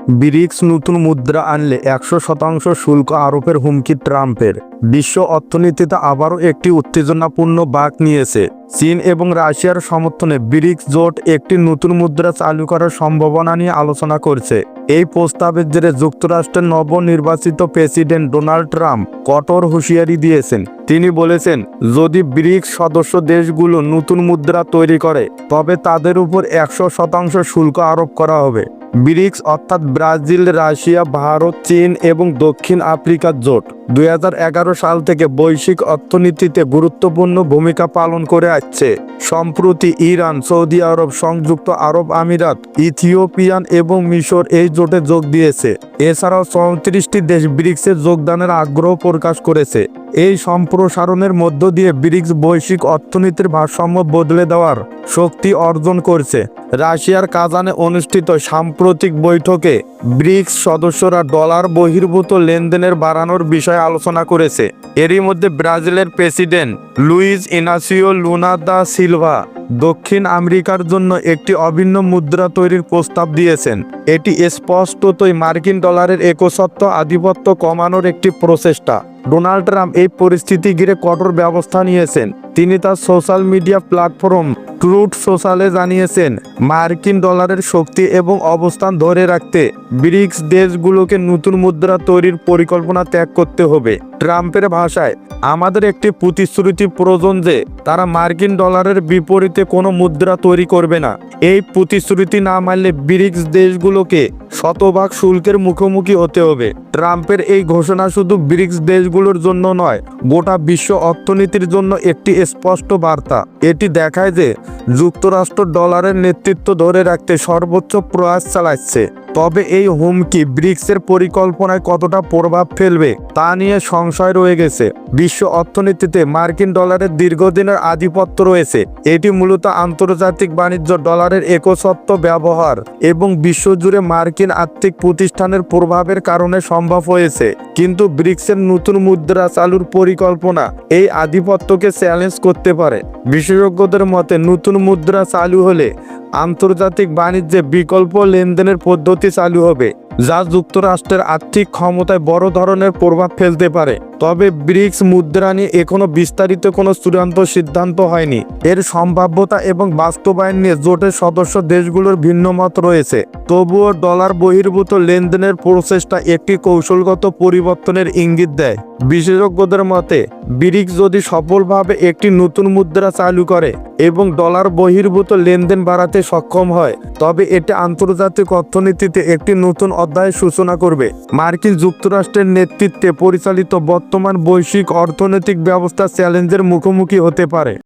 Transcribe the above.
Bricks নতুন মুদ্রা আনলে 100% শুল্ক আরোপের হুমকি ট্রাম্পের। বিশ্ব অর্থনীতিতে আবারও একটি উত্তেজনাপূর্ণ বাঁক নিয়েছে। চীন এবং রাশিয়ার সমর্থনে ব্রিক্স জোট একটি নতুন মুদ্রা চালু করার সম্ভাবনা নিয়ে আলোচনা করছে। এই প্রস্তাবের জেরে যুক্তরাষ্ট্রের নবনির্বাচিত প্রেসিডেন্ট ডোনাল্ড ট্রাম্প কঠোর হুঁশিয়ারি দিয়েছেন। তিনি বলেছেন, যদি ব্রিক্স সদস্য দেশগুলো নতুন মুদ্রা তৈরি করে তবে তাদের উপর 100% শুল্ক আরোপ করা হবে। ব্রিক্স অর্থাৎ ব্রাজিল, রাশিয়া, ভারত, চীন এবং দক্ষিণ আফ্রিকার জোট 2011 সাল থেকে বৈশ্বিক অর্থনীতিতে গুরুত্বপূর্ণ ভূমিকা পালন করে আসছে। সম্প্রতি ইরান, সৌদি আরব, সংযুক্ত আরব আমিরাত, ইথিওপিয়ান এবং মিশর এই জোটে যোগ দিয়েছে। এছাড়াও 34টি দেশ ব্রিক্সে যোগদানের আগ্রহ প্রকাশ করেছে। এই সম্প্রসারণের মধ্য দিয়ে ব্রিক্স বৈশ্বিক অর্থনীতির ভারসাম্য বদলে দেওয়ার শক্তি অর্জন করছে। রাশিয়ার কাজানে অনুষ্ঠিত সাম্প্রতিক বৈঠকে ব্রিক্স সদস্যরা ডলার বহির্ভূত লেনদেনের বাড়ানোর বিষয়ে আলোচনা করেছে। এরই মধ্যে ব্রাজিলের president Luiz Inacio Lula da Silva দক্ষিণ আমেরিকার জন্য একটি অভিন্ন মুদ্রা তৈরির প্রস্তাব দিয়েছেন। এটি স্পষ্টতই মার্কিন ডলারের একচ্ছত্ব আধিপত্য কমানোর একটি প্রচেষ্টা। ডোনাল্ড ট্রাম্প এই পরিস্থিতি ঘিরে কঠোর ব্যবস্থা নিয়েছেন। তিনি তার সোশ্যাল মিডিয়া প্ল্যাটফর্ম ট্রুথ সোশ্যালে জানিয়েছেন, মার্কিন ডলারের শক্তি এবং অবস্থান ধরে রাখতে ব্রিক্স দেশগুলোকে নতুন মুদ্রা তৈরির পরিকল্পনা ত্যাগ করতে হবে। ট্রাম্পের ভাষায়, আমাদের একটি প্রতিশ্রুতি প্রয়োজন যে তারা মার্কিন ডলারের বিপরীতে কোনো মুদ্রা তৈরি করবে না। এই প্রতিশ্রুতি না মানলে ব্রিক্স দেশগুলোকে শতভাগ শুল্কের মুখোমুখি হতে হবে। ট্রাম্পের এই ঘোষণা শুধু ব্রিক্স দেশগুলোর জন্য নয়, গোটা বিশ্ব অর্থনীতির জন্য একটি স্পষ্ট বার্তা। এটি দেখায় যে যুক্তরাষ্ট্র ডলারের নেতৃত্ব ধরে রাখতে সর্বোচ্চ প্রয়াস চালাচ্ছে। তবে এই হুমকি ব্রিক্সের পরিকল্পনায় কতটা প্রভাব ফেলবে তা নিয়ে সংশয় রয়ে গেছে। বিশ্ব অর্থনীতিতে মার্কিন ডলারের দীর্ঘদিনের আধিপত্য রয়েছে। এটি মূলত আন্তর্জাতিক বাণিজ্য, ডলারের একচ্ছত্ব ব্যবহার এবং বিশ্বজুড়ে মার্কিন আর্থিক প্রতিষ্ঠানের প্রভাবের কারণে সম্ভব হয়েছে। কিন্তু ব্রিক্সের নতুন মুদ্রা চালুর পরিকল্পনা এই আধিপত্যকে চ্যালেঞ্জ করতে পারে। বিশেষজ্ঞদের মতে, নতুন মুদ্রা চালু হলে আন্তর্জাতিক বাণিজ্যে বিকল্প লেনদেনের পদ্ধতি চালু হবে, যা যুক্তরাষ্ট্রের আর্থিক ক্ষমতায় বড় ধরনের প্রভাব ফেলতে পারে। তবে ব্রিক্স মুদ্রা নিয়ে এখনো বিস্তারিত কোনো চূড়ান্ত সিদ্ধান্ত হয়নি। এর সম্ভাব্যতা এবং বাস্তবায়ন নিয়ে জোটের সদস্য দেশগুলোর ভিন্ন মত রয়েছে। তবুও ডলার বহির্ভূত লেনদেনের প্রচেষ্টা একটি কৌশলগত পরিবর্তনের ইঙ্গিত দেয়। বিশেষজ্ঞদের মতে, ব্রিক্স যদি সফলভাবে একটি নতুন মুদ্রা চালু করে এবং ডলার বহির্ভূত লেনদেন বাড়াতে সক্ষম হয়, তবে এটি আন্তর্জাতিক অর্থনীতিতে একটি নতুন অধ্যায়ের সূচনা করবে। মার্কিন যুক্তরাষ্ট্রের নেতৃত্বে পরিচালিত বর্তমান বৈশ্বিক অর্থনৈতিক ব্যবস্থা চ্যালেঞ্জের মুখোমুখি হতে পারে।